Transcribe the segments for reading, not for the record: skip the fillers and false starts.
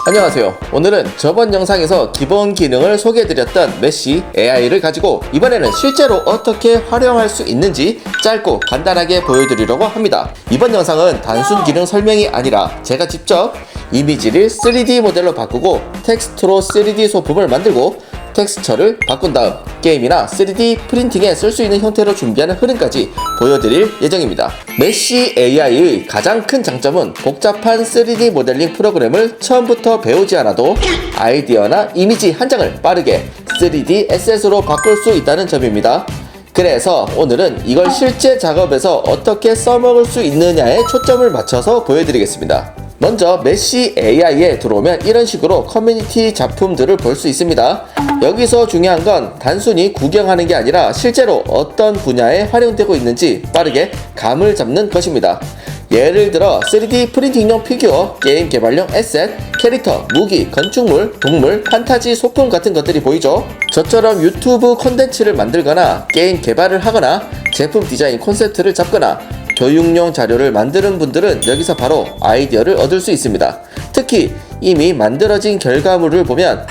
안녕하세요. 오늘은 저번 영상에서 기본 기능을 소개해드렸던 메쉬 AI를 가지고 이번에는 실제로 어떻게 활용할 수 있는지 짧고 간단하게 보여드리려고 합니다. 이번 영상은 단순 기능 설명이 아니라 제가 직접 이미지를 3D 모델로 바꾸고 텍스트로 3D 소품을 만들고 텍스처를 바꾼 다음 게임이나 3D 프린팅에 쓸 수 있는 형태로 준비하는 흐름까지 보여드릴 예정입니다. 메쉬 AI의 가장 큰 장점은 복잡한 3D 모델링 프로그램을 처음부터 배우지 않아도 아이디어나 이미지 한 장을 빠르게 3D 에셋으로 바꿀 수 있다는 점입니다. 그래서 오늘은 이걸 실제 작업에서 어떻게 써먹을 수 있느냐에 초점을 맞춰서 보여드리겠습니다. 먼저 메쉬 AI에 들어오면 이런 식으로 커뮤니티 작품들을 볼 수 있습니다. 여기서 중요한 건 단순히 구경하는 게 아니라 실제로 어떤 분야에 활용되고 있는지 빠르게 감을 잡는 것입니다. 예를 들어 3D 프린팅용 피규어, 게임 개발용 에셋, 캐릭터, 무기, 건축물, 동물, 판타지 소품 같은 것들이 보이죠? 저처럼 유튜브 콘텐츠를 만들거나 게임 개발을 하거나 제품 디자인 콘셉트를 잡거나 교육용 자료를 만드는 분들은 여기서 바로 아이디어를 얻을 수 있습니다. 특히 이미 만들어진 결과물을 보면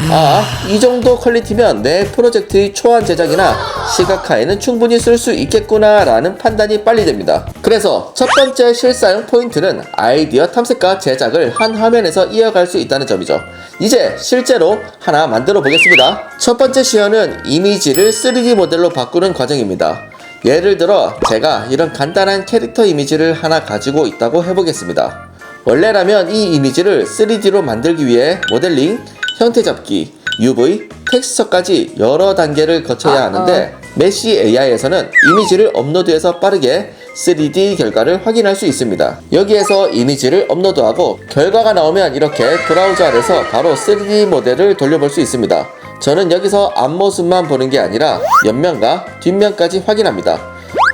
이 정도 퀄리티면 내 프로젝트의 초안 제작이나 시각화에는 충분히 쓸 수 있겠구나 라는 판단이 빨리 됩니다. 그래서 첫 번째 실사용 포인트는 아이디어 탐색과 제작을 한 화면에서 이어갈 수 있다는 점이죠. 이제 실제로 하나 만들어 보겠습니다. 첫 번째 시연은 이미지를 3D 모델로 바꾸는 과정입니다. 예를 들어 제가 이런 간단한 캐릭터 이미지를 하나 가지고 있다고 해보겠습니다. 원래라면 이 이미지를 3D로 만들기 위해 모델링, 형태 잡기, UV, 텍스처까지 여러 단계를 거쳐야 하는데 메쉬 AI에서는 이미지를 업로드해서 빠르게 3D 결과를 확인할 수 있습니다. 여기에서 이미지를 업로드하고 결과가 나오면 이렇게 브라우저 아래서 바로 3D 모델을 돌려볼 수 있습니다. 저는 여기서 앞모습만 보는 게 아니라 옆면과 뒷면까지 확인합니다.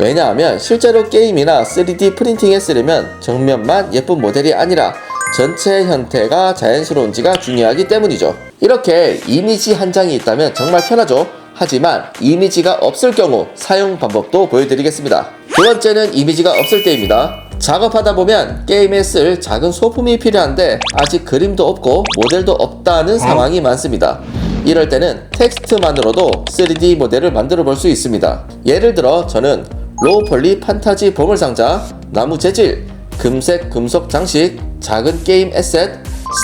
왜냐하면 실제로 게임이나 3D 프린팅에 쓰려면 정면만 예쁜 모델이 아니라 전체 형태가 자연스러운지가 중요하기 때문이죠. 이렇게 이미지 한 장이 있다면 정말 편하죠. 하지만 이미지가 없을 경우 사용 방법도 보여드리겠습니다. 두 번째는 이미지가 없을 때입니다. 작업하다 보면 게임에 쓸 작은 소품이 필요한데 아직 그림도 없고 모델도 없다는 상황이 많습니다. 이럴 때는 텍스트만으로도 3D 모델을 만들어 볼 수 있습니다. 예를 들어 저는 로우 폴리 판타지 보물상자, 나무 재질, 금색 금속 장식, 작은 게임 에셋,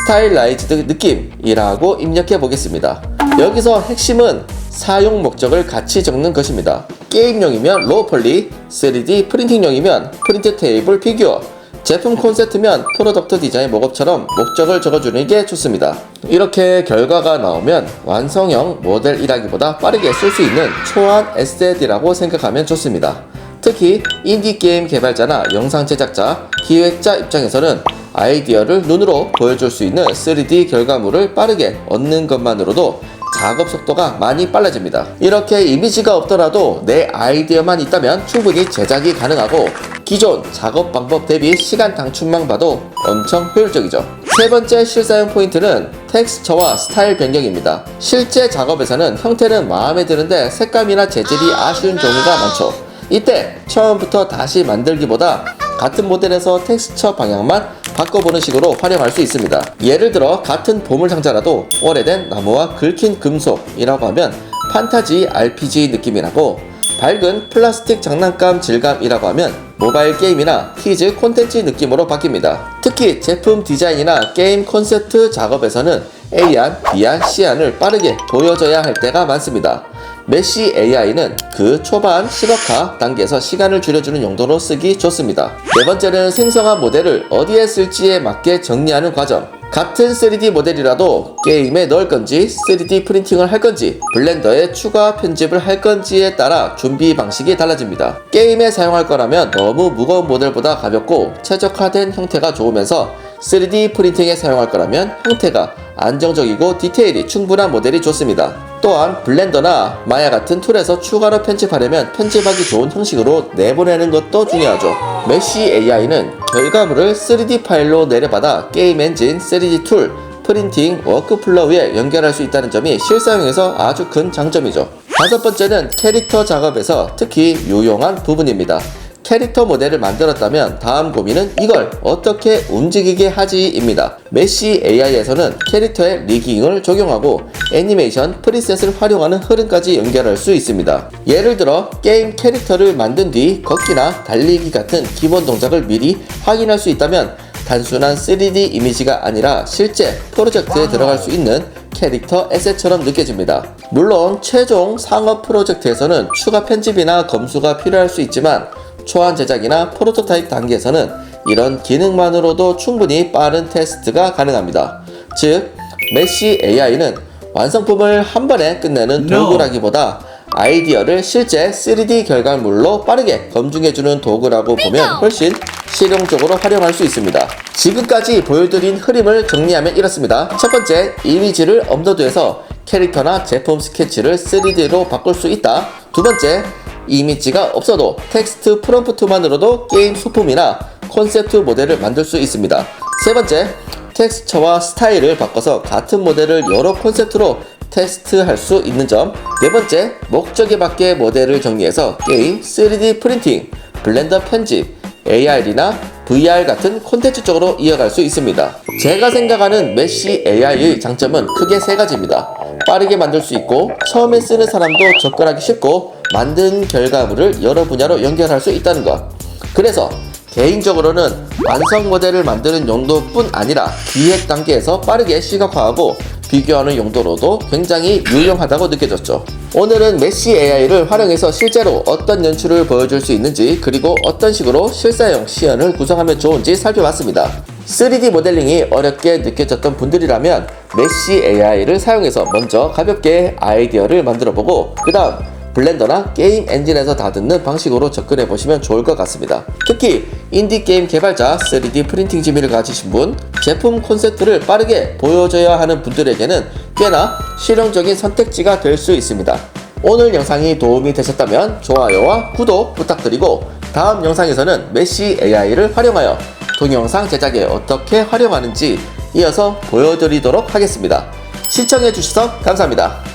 스타일라이즈드 느낌이라고 입력해 보겠습니다. 여기서 핵심은 사용 목적을 같이 적는 것입니다. 게임용이면 로우 폴리, 3D 프린팅용이면 프린트 테이블 피규어, 제품 콘셉트면 프로덕트 디자인 목업처럼 목적을 적어주는 게 좋습니다. 이렇게 결과가 나오면 완성형 모델이라기보다 빠르게 쓸 수 있는 초안 에셋이라고 생각하면 좋습니다. 특히 인디게임 개발자나 영상 제작자, 기획자 입장에서는 아이디어를 눈으로 보여줄 수 있는 3D 결과물을 빠르게 얻는 것만으로도 작업 속도가 많이 빨라집니다. 이렇게 이미지가 없더라도 내 아이디어만 있다면 충분히 제작이 가능하고 기존 작업 방법 대비 시간 단축만 봐도 엄청 효율적이죠. 세 번째 실사용 포인트는 텍스처와 스타일 변경입니다. 실제 작업에서는 형태는 마음에 드는데 색감이나 재질이 아쉬운 종류가 많죠. 이때 처음부터 다시 만들기보다 같은 모델에서 텍스처 방향만 바꿔보는 식으로 활용할 수 있습니다. 예를 들어 같은 보물상자라도 오래된 나무와 긁힌 금속이라고 하면 판타지 RPG 느낌이라고, 밝은 플라스틱 장난감 질감이라고 하면 모바일 게임이나 키즈 콘텐츠 느낌으로 바뀝니다. 특히 제품 디자인이나 게임 콘셉트 작업에서는 A안, B안, C안을 빠르게 보여줘야 할 때가 많습니다. 메쉬 AI는 그 초반 시각화 단계에서 시간을 줄여주는 용도로 쓰기 좋습니다. 네 번째는 생성한 모델을 어디에 쓸지에 맞게 정리하는 과정. 같은 3D 모델이라도 게임에 넣을 건지 3D 프린팅을 할 건지 블렌더에 추가 편집을 할 건지에 따라 준비 방식이 달라집니다. 게임에 사용할 거라면 너무 무거운 모델보다 가볍고 최적화된 형태가 좋으면서 3D 프린팅에 사용할 거라면 형태가 안정적이고 디테일이 충분한 모델이 좋습니다. 또한 블렌더나 마야 같은 툴에서 추가로 편집하려면 편집하기 좋은 형식으로 내보내는 것도 중요하죠. 메쉬 AI는 결과물을 3D 파일로 내려받아 게임 엔진, 3D 툴, 프린팅, 워크플로우에 연결할 수 있다는 점이 실사용에서 아주 큰 장점이죠. 다섯 번째는 캐릭터 작업에서 특히 유용한 부분입니다. 캐릭터 모델을 만들었다면 다음 고민은 이걸 어떻게 움직이게 하지입니다. 메시 AI에서는 캐릭터의 리깅을 적용하고 애니메이션, 프리셋을 활용하는 흐름까지 연결할 수 있습니다. 예를 들어 게임 캐릭터를 만든 뒤 걷기나 달리기 같은 기본 동작을 미리 확인할 수 있다면 단순한 3D 이미지가 아니라 실제 프로젝트에 들어갈 수 있는 캐릭터 에셋처럼 느껴집니다. 물론 최종 상업 프로젝트에서는 추가 편집이나 검수가 필요할 수 있지만 초안 제작이나 프로토타입 단계에서는 이런 기능만으로도 충분히 빠른 테스트가 가능합니다. 즉, 메시 AI는 완성품을 한 번에 끝내는 도구라기보다 아이디어를 실제 3D 결과물로 빠르게 검증해주는 도구라고 보면 훨씬 실용적으로 활용할 수 있습니다. 지금까지 보여드린 흐름을 정리하면 이렇습니다. 첫 번째, 이미지를 업로드해서 캐릭터나 제품 스케치를 3D로 바꿀 수 있다. 두 번째, 이미지가 없어도 텍스트 프롬프트만으로도 게임 소품이나 콘셉트 모델을 만들 수 있습니다. 세 번째, 텍스처와 스타일을 바꿔서 같은 모델을 여러 콘셉트로 테스트할 수 있는 점. 네 번째, 목적에 맞게 모델을 정리해서 게임, 3D 프린팅, 블렌더 편집, AR이나 VR 같은 콘텐츠 쪽으로 이어갈 수 있습니다. 제가 생각하는 메시 AI의 장점은 크게 세 가지입니다. 빠르게 만들 수 있고 처음에 쓰는 사람도 접근하기 쉽고 만든 결과물을 여러 분야로 연결할 수 있다는 것. 그래서 개인적으로는 완성 모델을 만드는 용도뿐 아니라 기획 단계에서 빠르게 시각화하고 비교하는 용도로도 굉장히 유용하다고 느껴졌죠. 오늘은 메시 AI를 활용해서 실제로 어떤 연출을 보여줄 수 있는지, 그리고 어떤 식으로 실사용 시연을 구성하면 좋은지 살펴봤습니다. 3D 모델링이 어렵게 느껴졌던 분들이라면 메시 AI를 사용해서 먼저 가볍게 아이디어를 만들어보고 그 다음 블렌더나 게임 엔진에서 다듬는 방식으로 접근해 보시면 좋을 것 같습니다. 특히 인디게임 개발자, 3D 프린팅 재미를 가지신 분, 제품 콘셉트를 빠르게 보여줘야 하는 분들에게는 꽤나 실용적인 선택지가 될 수 있습니다. 오늘 영상이 도움이 되셨다면 좋아요와 구독 부탁드리고 다음 영상에서는 메시 AI를 활용하여 동영상 제작에 어떻게 활용하는지 이어서 보여드리도록 하겠습니다. 시청해주셔서 감사합니다.